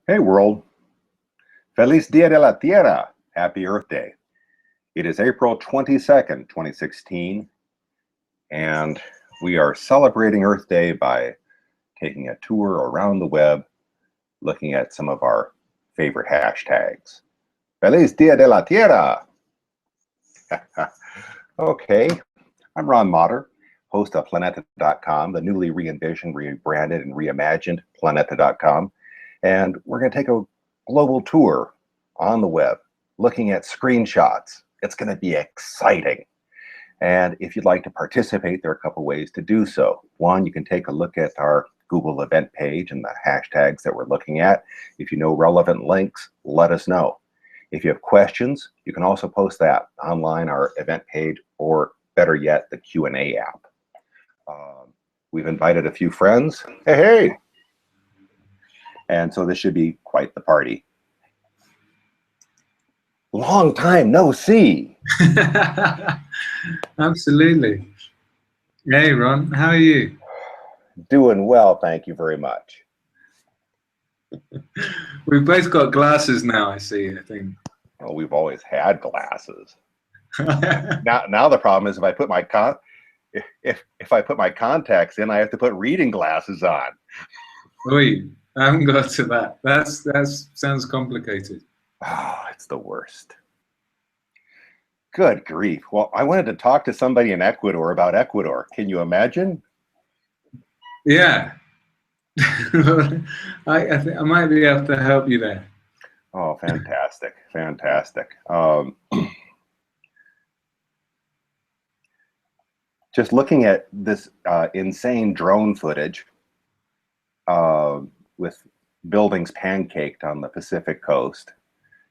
Hey world, Feliz Dia de la Tierra, Happy Earth Day. It is April 22nd, 2016, and we are celebrating Earth Day by taking a tour around the web, looking at some of our favorite hashtags. Feliz Dia de la Tierra! Okay, I'm Ron Motter, host of Planeta.com, the newly re-envisioned, rebranded, and reimagined Planeta.com. And we're going to take a global tour on the web, looking at screenshots. It's going to be exciting. And if you'd like to participate, there are a couple ways to do so. One, you can take a look at our Google event page and the hashtags that we're looking at. If you know relevant links, let us know. If you have questions, you can also post that online, our event page, or better yet, the Q&A app. We've invited a few friends. Hey! And so this should be quite the party. Long time no see. Absolutely. Hey, Ron, how are you? Doing well, thank you very much. We've both got glasses now, I see, I think. Well, we've always had glasses. now the problem is if I put my if I put my contacts in, I have to put reading glasses on. Oy, I haven't got to that. That sounds complicated. Oh, it's the worst. Good grief. Well, I wanted to talk to somebody in Ecuador about Ecuador. Can you imagine? Yeah. I think I might be able to help you there. Oh, fantastic. Fantastic. Just looking at this insane drone footage with buildings pancaked on the Pacific coast,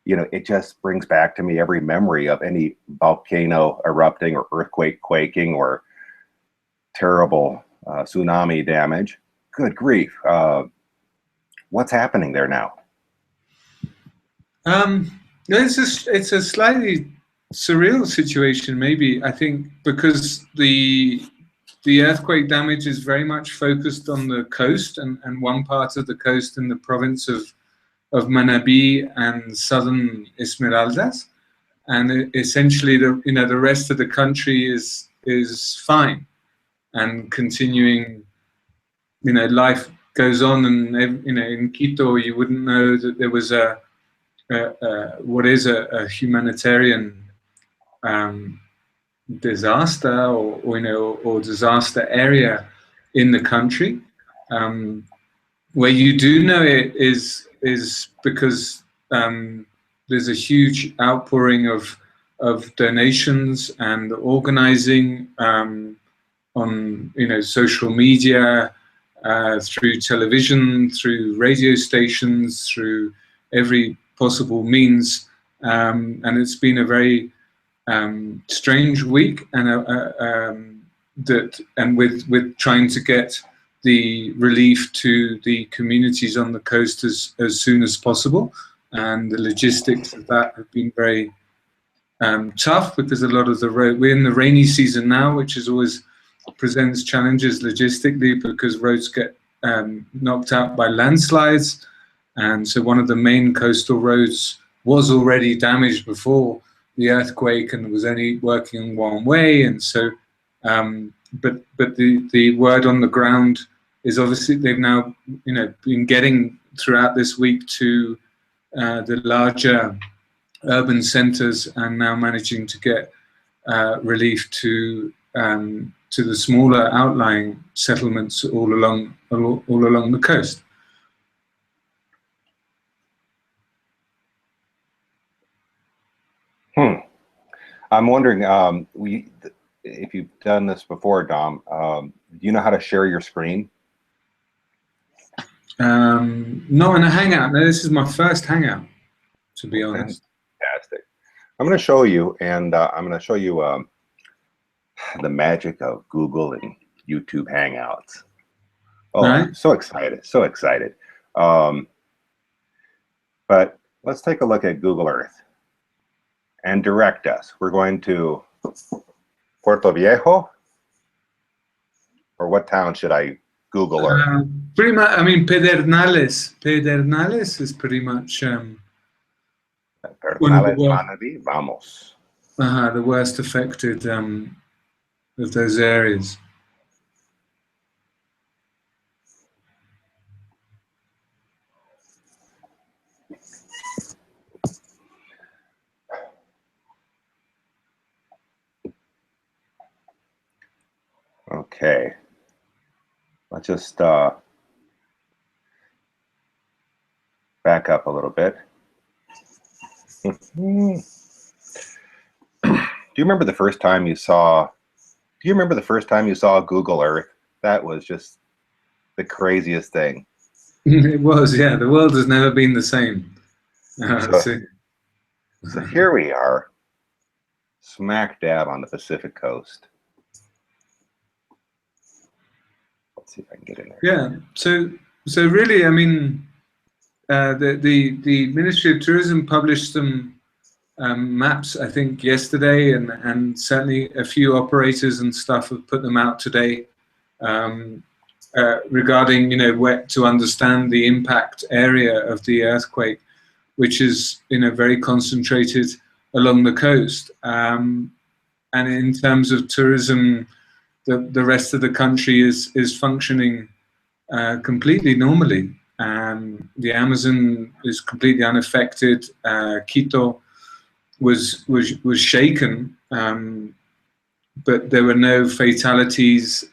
you know, it just brings back to me every memory of any volcano erupting or earthquake quaking or terrible tsunami damage. Good grief. What's happening there now? It's a slightly surreal situation, maybe, I think, because the earthquake damage is very much focused on the coast and one part of the coast in the province of Manabí and southern Esmeraldas, and essentially the rest of the country is fine and continuing. Life goes on, and in Quito you wouldn't know that there was what is a humanitarian disaster or disaster area in the country. Where you do know it is because there's a huge outpouring of donations and organizing on social media, through television, through radio stations, through every possible means, and it's been a very strange week, and with trying to get the relief to the communities on the coast as soon as possible, and the logistics of that have been very tough, because a lot of we're in the rainy season now, which is always presents challenges logistically because roads get knocked out by landslides, and so one of the main coastal roads was already damaged before the earthquake and was only working one way, and so but the word on the ground is obviously they've now been getting throughout this week to the larger urban centers, and now managing to get relief to the smaller outlying settlements all along the coast. I'm wondering, if you've done this before, Dom, do you know how to share your screen? Not in a Hangout. No, this is my first Hangout, to be honest. Fantastic. I'm going to show you, and I'm going to show you the magic of Google and YouTube Hangouts. Oh, right. So excited, so excited. But let's take a look at Google Earth and direct us. We're going to Puerto Viejo, or what town should I Google Earth? Pretty much. I mean, Pedernales is pretty much one of the Pedernales, Manabí, vamos. the worst affected of those areas. Okay, let's just back up a little bit. Do you remember the first time you saw? Do you remember the first time you saw Google Earth? That was just the craziest thing. It was, yeah. The world has never been the same. So here we are, smack dab on the Pacific coast. Let's see if I can get in there. Yeah. So really, I mean, the Ministry of Tourism published some maps, I think, yesterday, and certainly a few operators and stuff have put them out today regarding, you know, where to understand the impact area of the earthquake, which is, you know, very concentrated along the coast. And in terms of tourism, the rest of the country is functioning completely normally. The Amazon is completely unaffected. Quito was shaken, but there were no fatalities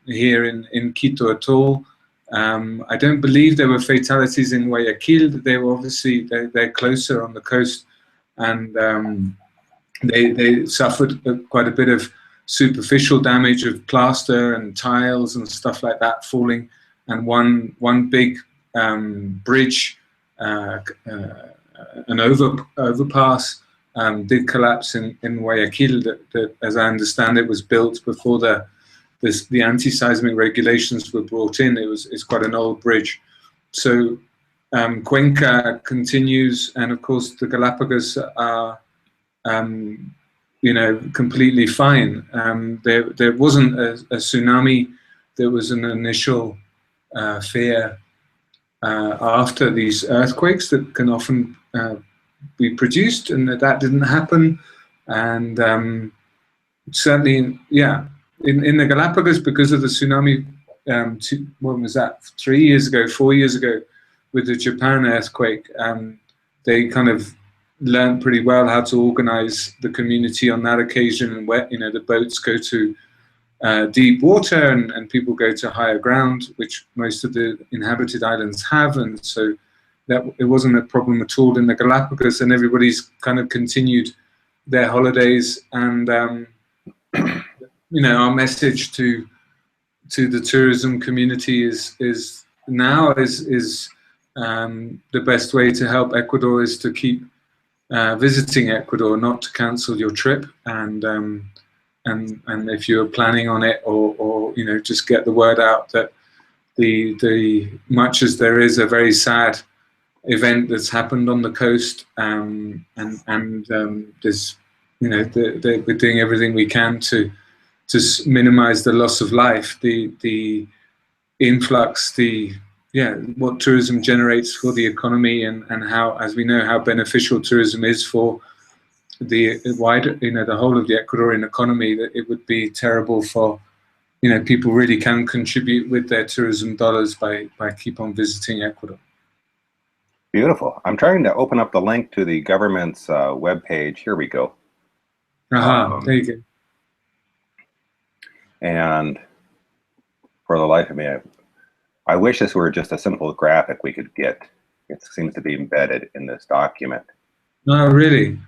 here in Quito at all. I don't believe there were fatalities in Guayaquil. They were obviously they're closer on the coast, and they suffered quite a bit of superficial damage of plaster and tiles and stuff like that falling, and one big bridge, an overpass did collapse in Guayaquil. That, as I understand it, was built before the anti-seismic regulations were brought in. It's quite an old bridge. So Cuenca continues, and of course the Galapagos are you know, completely fine. There wasn't a tsunami. There was an initial fear after these earthquakes that can often be produced, and that didn't happen. And certainly, yeah, in the Galapagos, because of the tsunami, when was that? 3 years ago, 4 years ago, with the Japan earthquake, they kind of learned pretty well how to organize the community on that occasion, and where, you know, the boats go to deep water and people go to higher ground, which most of the inhabited islands have, and so that it wasn't a problem at all in the Galapagos, and everybody's kind of continued their holidays. And you know, our message to the tourism community is the best way to help Ecuador is to keep visiting Ecuador, not to cancel your trip, and if you're planning on it, or you know, just get the word out that the much as there is a very sad event that's happened on the coast, and there's, you know, we're doing everything we can to minimize the loss of life, the influx, what tourism generates for the economy, and how, as we know, how beneficial tourism is for the wider, you know, the whole of the Ecuadorian economy, that it would be terrible for, you know, people really can contribute with their tourism dollars by keep on visiting Ecuador. Beautiful. I'm trying to open up the link to the government's webpage. Here we go. There you go. And for the life of me, I wish this were just a simple graphic we could get. It seems to be embedded in this document. No, really.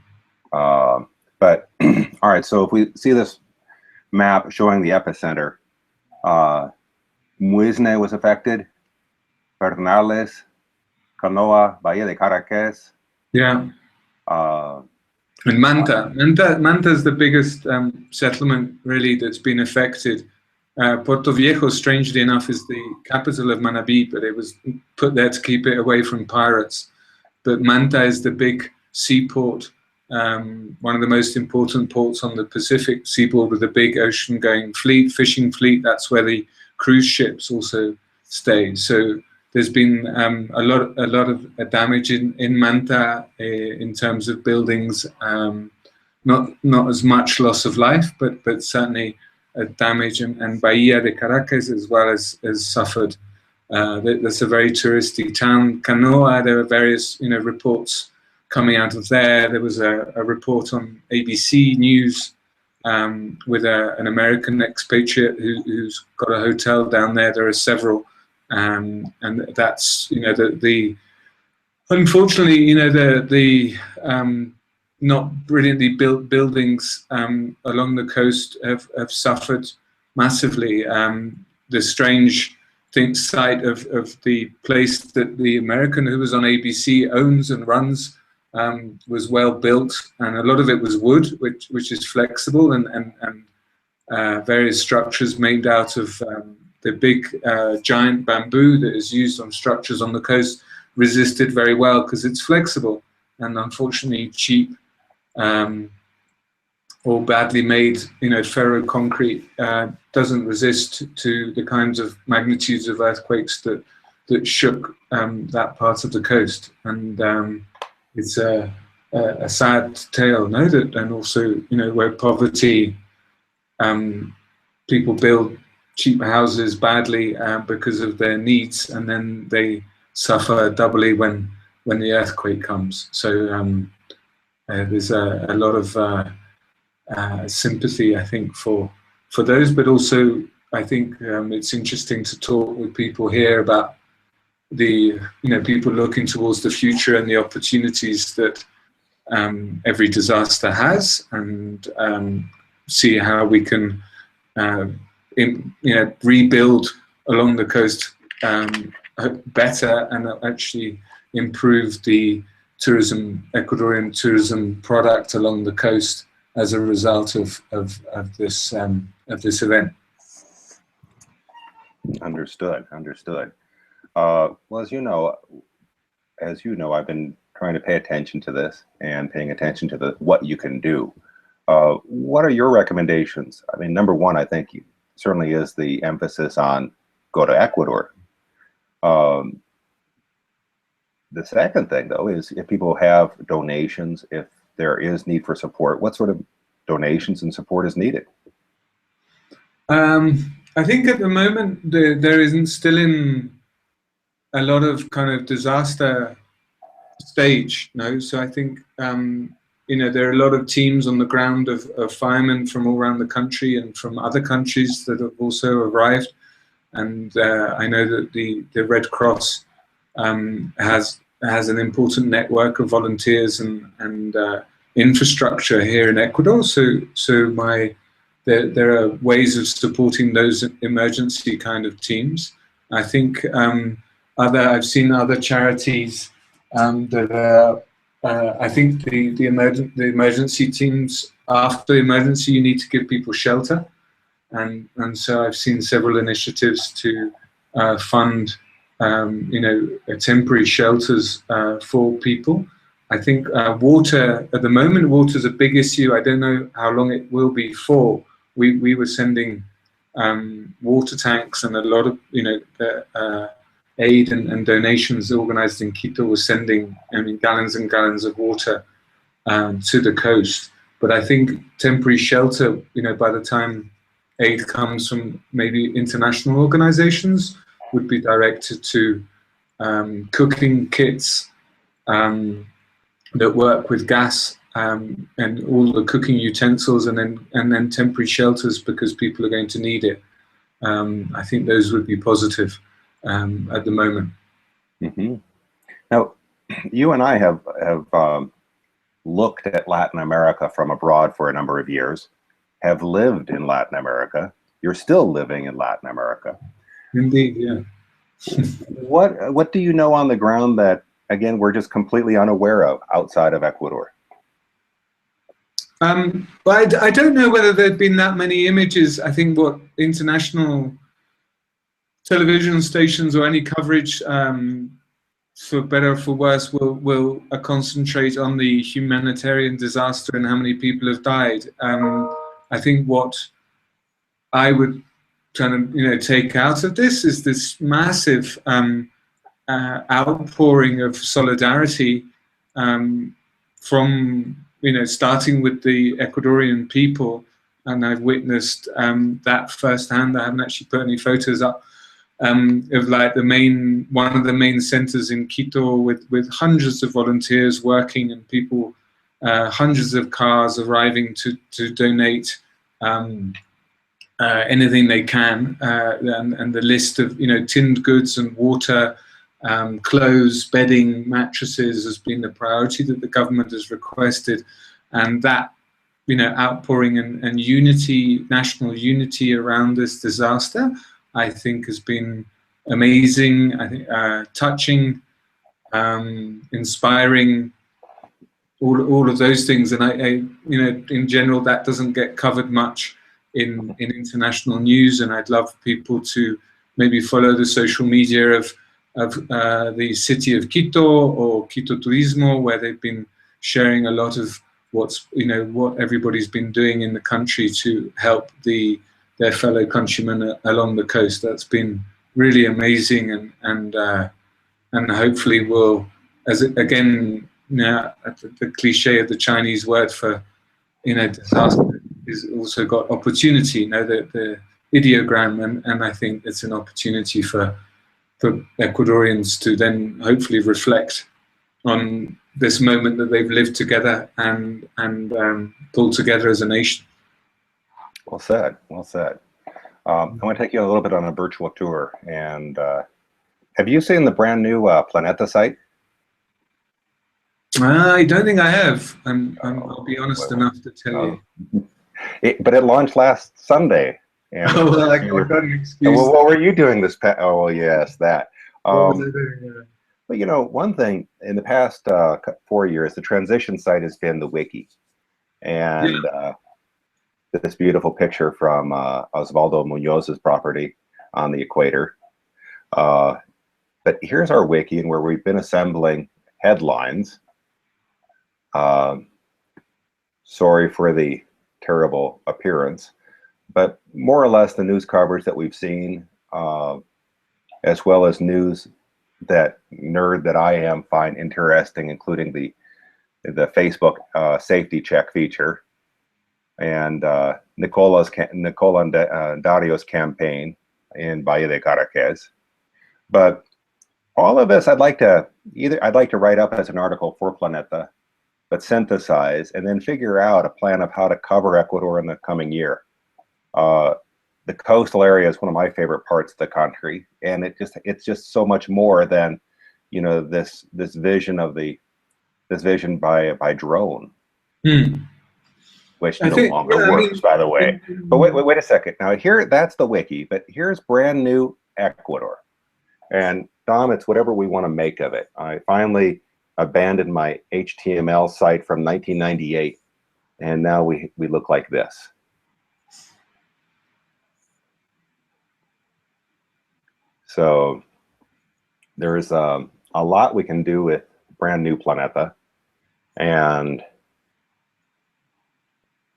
But all right, so if we see this map showing the epicenter, Muisne was affected, Pedernales, Canoa, Bahía de Caracas. Yeah. And Manta is the biggest settlement really that's been affected. Puerto Viejo, strangely enough, is the capital of Manabí, but it was put there to keep it away from pirates. But Manta is the big seaport, one of the most important ports on the Pacific seaboard, with a big ocean-going fleet, fishing fleet. That's where the cruise ships also stage. So there's been a lot of damage in Manta in terms of buildings. Not as much loss of life, but certainly damage. And Bahia de Caracas as well has suffered. That's a very touristy town. Canoa, there are various reports coming out of there. There was a report on ABC News with an American expatriate who's got a hotel down there. There are several, and that's the unfortunately the not brilliantly built buildings along the coast have suffered massively. The strange site of the place that the American who was on ABC owns and runs was well built, and a lot of it was wood, which is flexible, and various structures made out of the big giant bamboo that is used on structures on the coast resisted very well because it's flexible, and unfortunately cheap or badly made ferro concrete doesn't resist to the kinds of magnitudes of earthquakes that shook that part of the coast. And it's a sad tale, no? And also, where poverty, people build cheap houses badly because of their needs, and then they suffer doubly when the earthquake comes. So there's a lot of sympathy, I think, for those, but also I think it's interesting to talk with people here about the people looking towards the future and the opportunities that every disaster has, and see how we can rebuild along the coast better and actually improve the Ecuadorian tourism product along the coast as a result of this event. Understood. Well, as you know, I've been trying to pay attention to this and paying attention to what you can do. What are your recommendations? I mean, number one, I think certainly is the emphasis on go to Ecuador. The second thing, though, is if people have donations, if there is need for support, what sort of donations and support is needed? I think at the moment there isn't still in a lot of kind of disaster stage, no? So I think there are a lot of teams on the ground of firemen from all around the country and from other countries that have also arrived. And I know that the Red Cross has an important network of volunteers and infrastructure here in Ecuador. So there are ways of supporting those emergency kind of teams. I think I've seen other charities that are. I think the emergency teams, after the emergency, you need to give people shelter, and so I've seen several initiatives to fund temporary shelters for people. I think water at the moment, water is a big issue. I don't know how long it will be for. We were sending water tanks, and a lot of aid and donations organized in Quito was sending gallons and gallons of water to the coast. But I think temporary shelter, by the time aid comes from maybe international organizations, would be directed to cooking kits that work with gas and all the cooking utensils, and then temporary shelters because people are going to need it. I think those would be positive at the moment. Mm-hmm. Now, you and I have looked at Latin America from abroad for a number of years, have lived in Latin America. You're still living in Latin America. Indeed, yeah. What do you know on the ground that, again, we're just completely unaware of outside of Ecuador? But I don't know whether there've been that many images. I think what international television stations or any coverage, for better or for worse, will concentrate on the humanitarian disaster and how many people have died. I think what I would trying to take out of this is this massive outpouring of solidarity from starting with the Ecuadorian people, and I've witnessed that firsthand. I haven't actually put any photos up of like one of the main centers in Quito with hundreds of volunteers working and people, hundreds of cars arriving to donate anything they can, and the list of tinned goods and water, clothes, bedding, mattresses has been the priority that the government has requested, and that outpouring and unity, national unity around this disaster, I think has been amazing. I think touching, inspiring, all of those things, and I in general that doesn't get covered much in international news, and I'd love people to maybe follow the social media of the city of Quito or Quito Turismo, where they've been sharing a lot of what everybody's been doing in the country to help their fellow countrymen along the coast. That's been really amazing, and hopefully will, again, the cliche of the Chinese word for disaster is also got opportunity. The ideogram, and I think it's an opportunity for Ecuadorians to then hopefully reflect on this moment that they've lived together and pulled together as a nation. Well said. Well said. I want to take you a little bit on a virtual tour. And have you seen the brand new Planeta site? I don't think I have. I'll be honest enough to tell you. But it launched last Sunday. And I got an excuse. Well, what were you doing this past? Oh, yes, that. What was I doing? But one thing, in the past 4 years, the transition site has been the Wiki. And this beautiful picture from Osvaldo Munoz's property on the equator. But here's our Wiki, and where we've been assembling headlines. Sorry for the terrible appearance, but more or less the news coverage that we've seen, as well as news that nerd that I am find interesting, including the Facebook safety check feature, and Nicola and Dario's campaign in Valle de Caracas. But all of this I'd like to write up as an article for Planeta, but synthesize and then figure out a plan of how to cover Ecuador in the coming year. The coastal area is one of my favorite parts of the country, and it's just so much more than this vision by drone, which no longer works, by the way. But wait a second. Now that's the Wiki, but here's brand new Ecuador, and Dom, it's whatever we want to make of it. I finally abandoned my HTML site from 1998, and now we look like this. So there's a lot we can do with brand new Planeta, and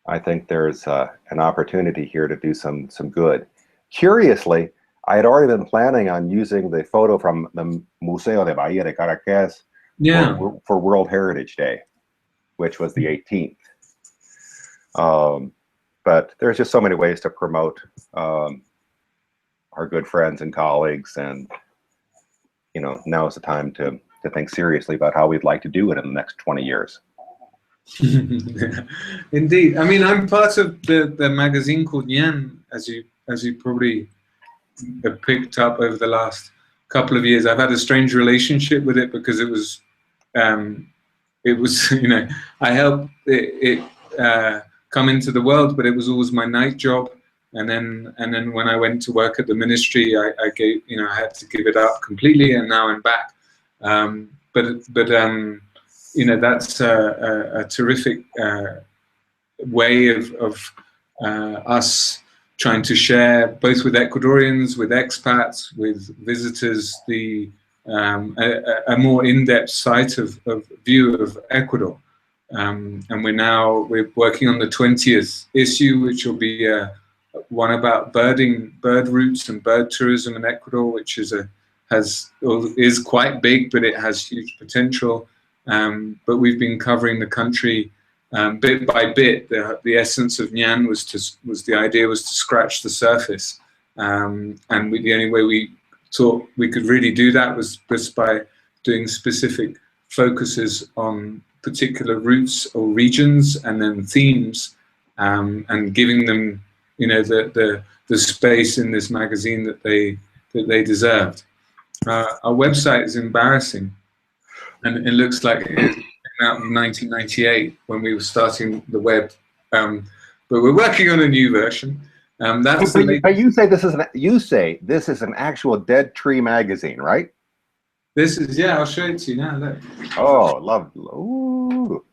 I think there's an opportunity here to do some good. Curiously, I had already been planning on using the photo from the Museo de Bahía de Caracas for World Heritage Day, which was the 18th. But there's just so many ways to promote our good friends and colleagues, and now is the time to think seriously about how we'd like to do it in the next 20 years. Indeed. I mean, I'm part of the magazine called Nyan, as you probably have picked up over the last couple of years. I've had a strange relationship with it because it was I helped it come into the world, but it was always my night job. And then when I went to work at the ministry, I had to give it up completely, and now I'm back. But that's a terrific way of us trying to share, both with Ecuadorians, with expats, with visitors, a more in-depth sight of view of Ecuador. And we're working on the 20th issue, which will be a one about birding, bird routes and bird tourism in Ecuador, which is quite big, but it has huge potential. But we've been covering the country bit by bit. The essence of Nyan the idea was to scratch the surface, and the only way we thought we could really do that was just by doing specific focuses on particular routes or regions, and then themes, and giving them, the space in this magazine that they deserved. Our website is embarrassing, and it looks like it came out in 1998 when we were starting the web, but we're working on a new version. That's but you say this is an actual dead tree magazine, right? This is, yeah, I'll show it to you now. Look. Oh, lovely. Ooh.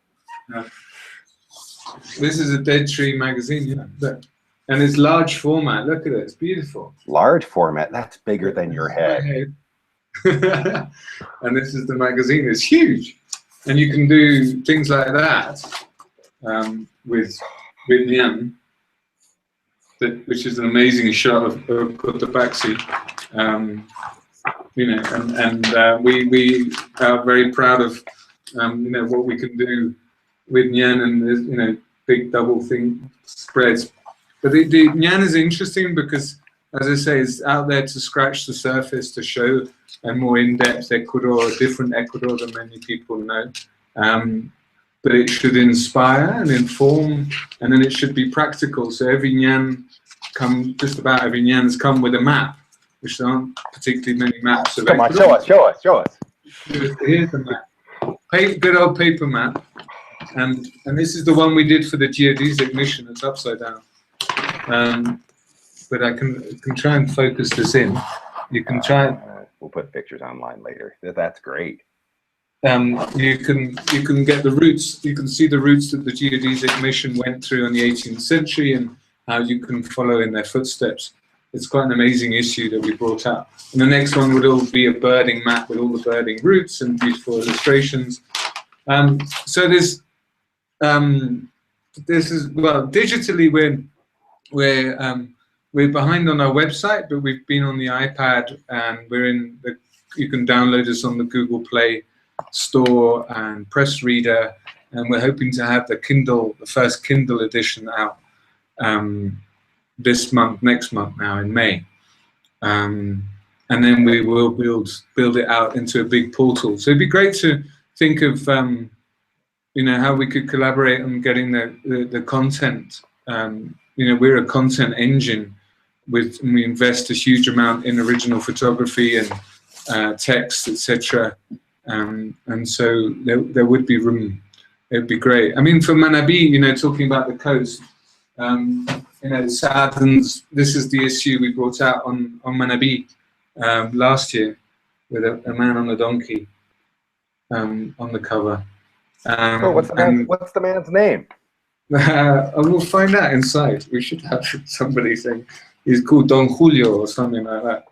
This is a dead tree magazine, yeah. Look. And it's large format. Look at it. It's beautiful. Large format. That's bigger than your head. And this is the magazine. It's huge. And you can do things like that with Nyan, which is an amazing shot of the backseat. We are very proud of what we can do with Nyan, and big double thing spreads. But the Nyan is interesting because, as I say, it's out there to scratch the surface, to show a more in-depth Ecuador, a different Ecuador than many people know. But it should inspire and inform, and then it should be practical. So just about every Nyan has come with a map, which there aren't particularly many maps of Ecuador. Come on, show us. Here's the map. Good old paper map. And this is the one we did for the geodesic mission. It's upside down. But I can try and focus this in. You can try. We'll put pictures online later. That's great. You can get the routes. You can see the routes that the geodesic mission went through in the 18th century, and how you can follow in their footsteps. It's quite an amazing issue that we brought out. And the next one would all be a birding map with all the birding routes and beautiful illustrations. So this is, well, digitally we're behind on our website, but we've been on the iPad, and you can download us on the Google Play Store and Press Reader, and we're hoping to have the first Kindle edition out next month now in May, and then we will build it out into a big portal. So it'd be great to think of how we could collaborate on getting the content. We're a content engine, and we invest a huge amount in original photography and text, etc. And so there would be room. It would be great. I mean, for Manabi, talking about the coast, saddens. This is the issue we brought out on Manabi last year, with a man on a donkey on the cover. What's the man's name? I will find out inside. We should have somebody saying he's called Don Julio or something like that.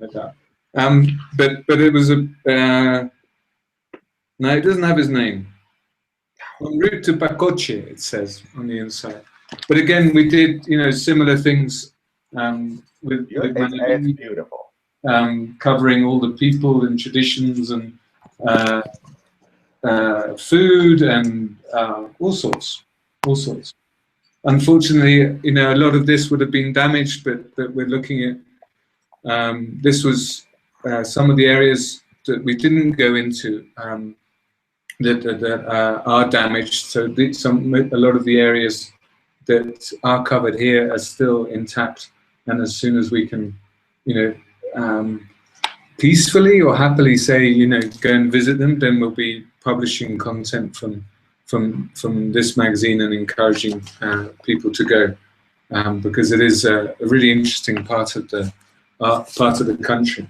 But it was no, it doesn't have his name. En route to Pacoche, it says on the inside. But again, we did similar things with it's beautiful. Covering all the people and traditions and food and all sorts. Unfortunately, a lot of this would have been damaged, but we're looking at. This was some of the areas that we didn't go into that are damaged. So a lot of the areas that are covered here are still intact, and as soon as we can, peacefully or happily say, go and visit them, then we'll be publishing content from this magazine and encouraging people to go, because it is a really interesting part of the country,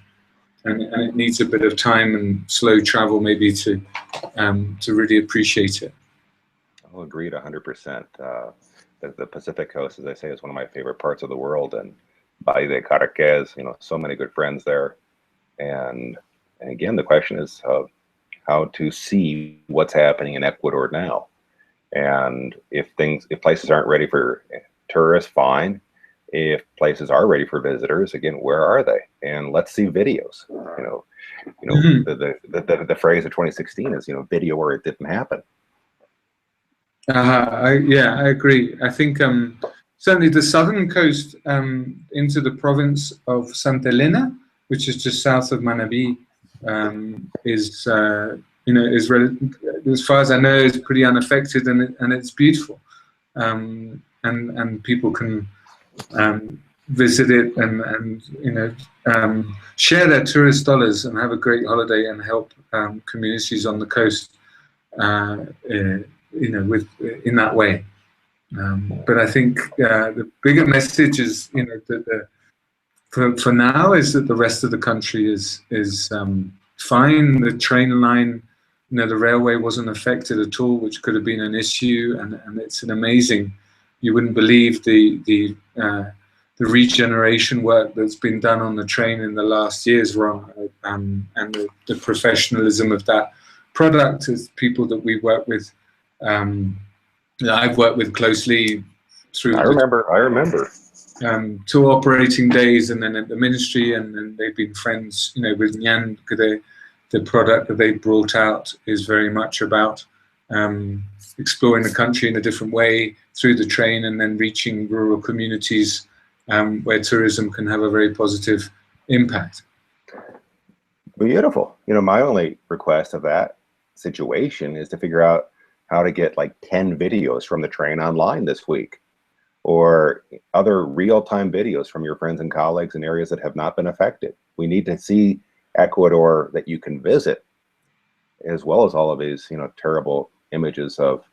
and it needs a bit of time and slow travel maybe to really appreciate it. I'll agree 100%. The Pacific Coast, as I say, is one of my favorite parts of the world, and Valle de Caracas, so many good friends there. And again, the question is how to see what's happening in Ecuador now. And if places aren't ready for tourists, fine. if places are ready for visitors, again, where are they? And let's see videos. The phrase of 2016 is, video where it didn't happen. I agree. I think certainly the southern coast into the province of Santa Elena, which is just south of Manabí, is as far as I know, is pretty unaffected, and it's beautiful, and people can visit it and share their tourist dollars and have a great holiday and help communities on the coast, in that way. But I think the bigger message is, that for now is that the rest of the country is fine. The train line, the railway wasn't affected at all, which could have been an issue, and it's an amazing. You wouldn't believe the regeneration work that's been done on the train in the last years, Ron, and the professionalism of that product is people that we work with. I've worked with closely through. I remember. Two operating days, and then at the ministry, and then they've been friends, with Nyan. The product that they brought out is very much about exploring the country in a different way through the train, and then reaching rural communities where tourism can have a very positive impact. Beautiful. My only request of that situation is to figure out how to get like 10 videos from the train online this week, or other real-time videos from your friends and colleagues in areas that have not been affected. We need to see Ecuador that you can visit, as well as all of these, terrible images of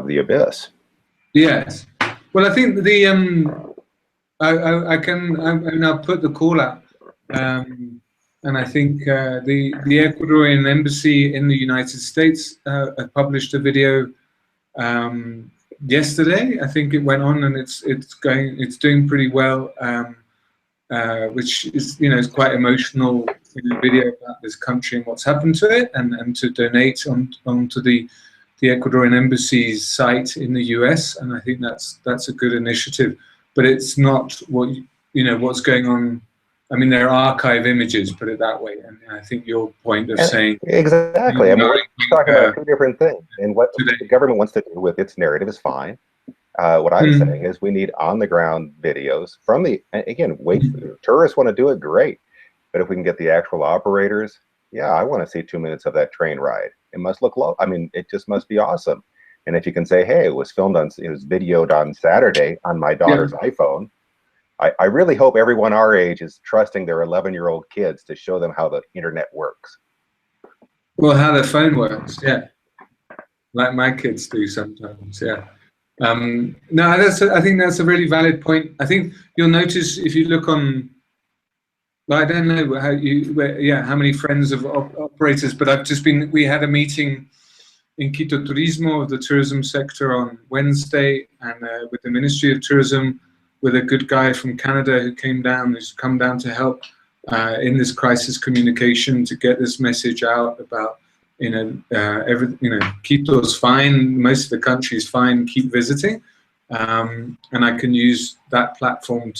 the abyss. Yes. Well, I think I'll put the call out, and I think the Ecuadorian embassy in the United States published a video yesterday. I think it went on, and it's doing pretty well, which is is quite emotional video about this country and what's happened to it, and to donate onto the Ecuadorian embassy's site in the US, and I think that's a good initiative. But it's not what's going on. I mean, there are archive images, put it that way, and I think your point of saying exactly. We're talking about two different things, and what the government wants to do with its narrative is fine. What I'm saying is we need on-the-ground videos from tourists want to do it, great, but if we can get the actual operators, I want to see 2 minutes of that train ride. It must look low. I mean, it just must be awesome. And if you can say, hey, it was videoed on Saturday on my daughter's iPhone. I really hope everyone our age is trusting their 11-year-old kids to show them how the internet works. Well, how the phone works, like my kids do sometimes, No, I think that's a really valid point. I think you'll notice if you look on. I don't know how many friends of operators, but we had a meeting in Quito Turismo of the tourism sector on Wednesday, and with the Ministry of Tourism, with a good guy from Canada who's come down to help in this crisis communication to get this message out about, Quito's fine, most of the country is fine, keep visiting, and I can use that platform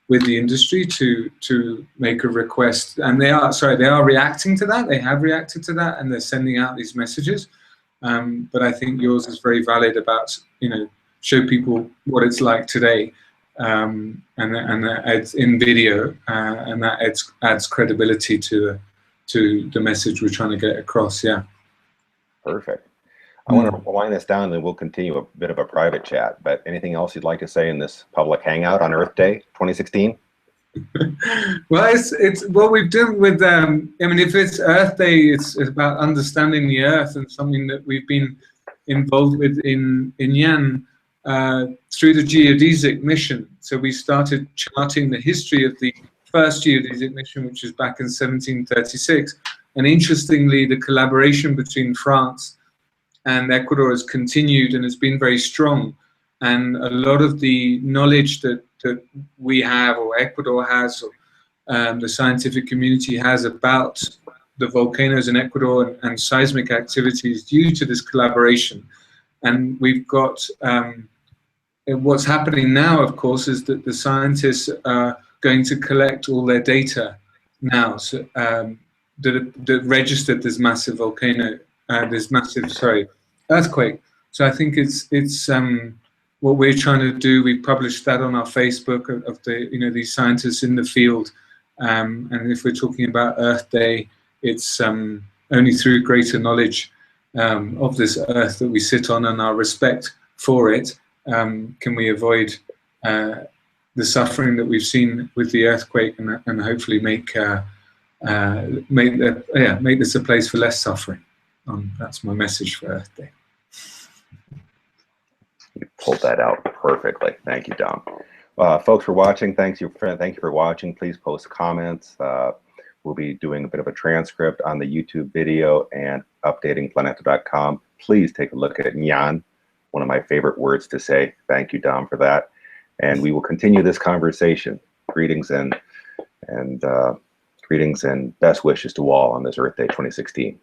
with the industry to make a request, and they are reacting to that. They have reacted to that, and they're sending out these messages. But I think yours is very valid about show people what it's like today, and that adds in video, and that adds credibility to the message we're trying to get across. Perfect. I want to wind this down, and then we'll continue a bit of a private chat. But anything else you'd like to say in this public hangout on Earth Day 2016? Well, it's what we've done with. I mean, if it's Earth Day, it's about understanding the Earth, and something that we've been involved with in Yan through the geodesic mission. So we started charting the history of the first geodesic mission, which was back in 1736. And interestingly, the collaboration between France and Ecuador has continued and has been very strong. And a lot of the knowledge that we have, or Ecuador has, or the scientific community has about the volcanoes in Ecuador and seismic activities due to this collaboration. And we've got what's happening now, of course, is that the scientists are going to collect all their data now, so, that registered this massive volcano, earthquake. So I think it's what we're trying to do. We published that on our Facebook of the these scientists in the field, and if we're talking about Earth Day, it's only through greater knowledge of this Earth that we sit on and our respect for it can we avoid the suffering that we've seen with the earthquake, and hopefully make this a place for less suffering. That's my message for Earth Day. You pulled that out perfectly. Thank you, Dom. Folks, for watching, thank you for watching. Please post comments. We'll be doing a bit of a transcript on the YouTube video and updating Planeta.com. Please take a look at Nyan, one of my favorite words to say. Thank you, Dom, for that. And we will continue this conversation. Greetings and best wishes to all on this Earth Day 2016.